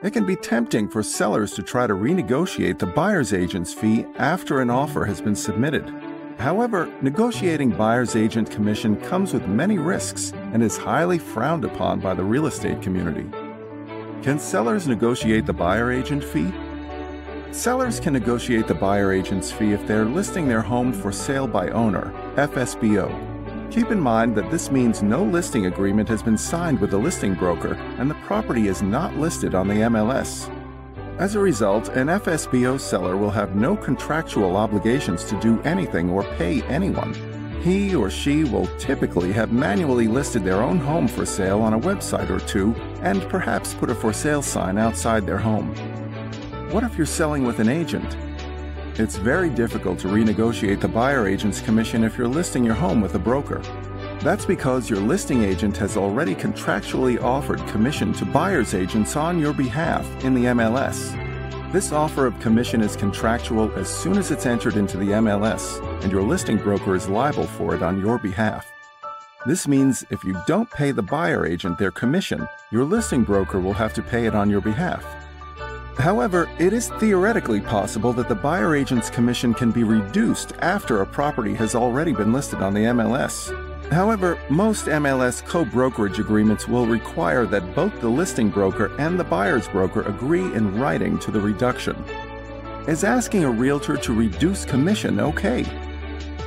It can be tempting for sellers to try to renegotiate the buyer's agent's fee after an offer has been submitted. However, negotiating buyer's agent commission comes with many risks and is highly frowned upon by the real estate community. Can sellers negotiate the buyer agent fee? Sellers can negotiate the buyer agent's fee if they're listing their home for sale by owner, FSBO. Keep in mind that this means no listing agreement has been signed with the listing broker and the property is not listed on the MLS. As a result, an FSBO seller will have no contractual obligations to do anything or pay anyone. He or she will typically have manually listed their own home for sale on a website or two and perhaps put a for sale sign outside their home. What if you're selling with an agent? It's very difficult to renegotiate the buyer agent's commission if you're listing your home with a broker. That's because your listing agent has already contractually offered commission to buyer's agents on your behalf in the MLS. This offer of commission is contractual as soon as it's entered into the MLS, and your listing broker is liable for it on your behalf. This means if you don't pay the buyer agent their commission, your listing broker will have to pay it on your behalf. However, it is theoretically possible that the buyer agent's commission can be reduced after a property has already been listed on the MLS. However, most MLS co-brokerage agreements will require that both the listing broker and the buyer's broker agree in writing to the reduction. Is asking a realtor to reduce commission okay?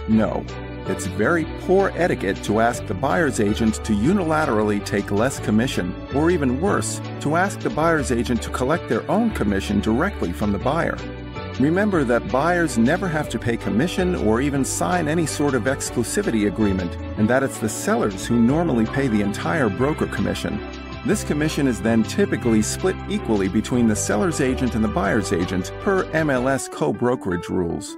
No. It's very poor etiquette to ask the buyer's agent to unilaterally take less commission, or even worse, to ask the buyer's agent to collect their own commission directly from the buyer. Remember that buyers never have to pay commission or even sign any sort of exclusivity agreement, and that it's the sellers who normally pay the entire broker commission. This commission is then typically split equally between the seller's agent and the buyer's agent per MLS co-brokerage rules.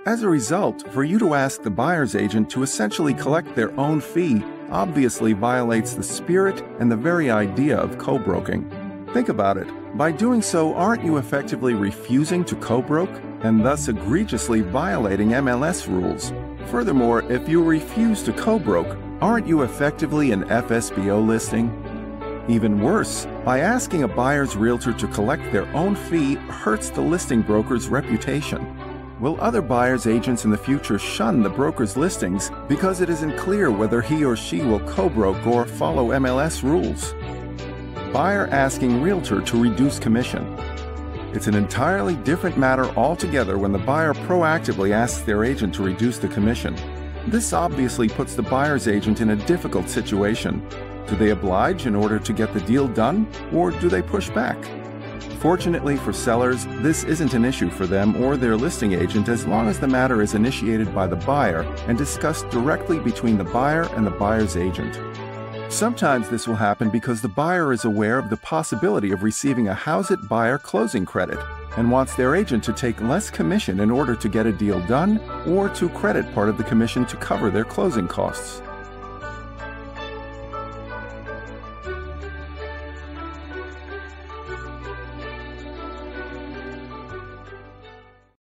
As a result, for you to ask the buyer's agent to essentially collect their own fee obviously violates the spirit and the very idea of co-broking. Think about it. By doing so, aren't you effectively refusing to co-broke and thus egregiously violating MLS rules? Furthermore, if you refuse to co-broke, aren't you effectively an FSBO listing? Even worse, by asking a buyer's realtor to collect their own fee hurts the listing broker's reputation. Will other buyer's agents in the future shun the broker's listings because it isn't clear whether he or she will co-broke or follow MLS rules? Buyer asking realtor to reduce commission. It's an entirely different matter altogether when the buyer proactively asks their agent to reduce the commission. This obviously puts the buyer's agent in a difficult situation. Do they oblige in order to get the deal done, or do they push back? Fortunately for sellers, this isn't an issue for them or their listing agent as long as the matter is initiated by the buyer and discussed directly between the buyer and the buyer's agent. Sometimes this will happen because the buyer is aware of the possibility of receiving a Hauseit buyer closing credit and wants their agent to take less commission in order to get a deal done or to credit part of the commission to cover their closing costs.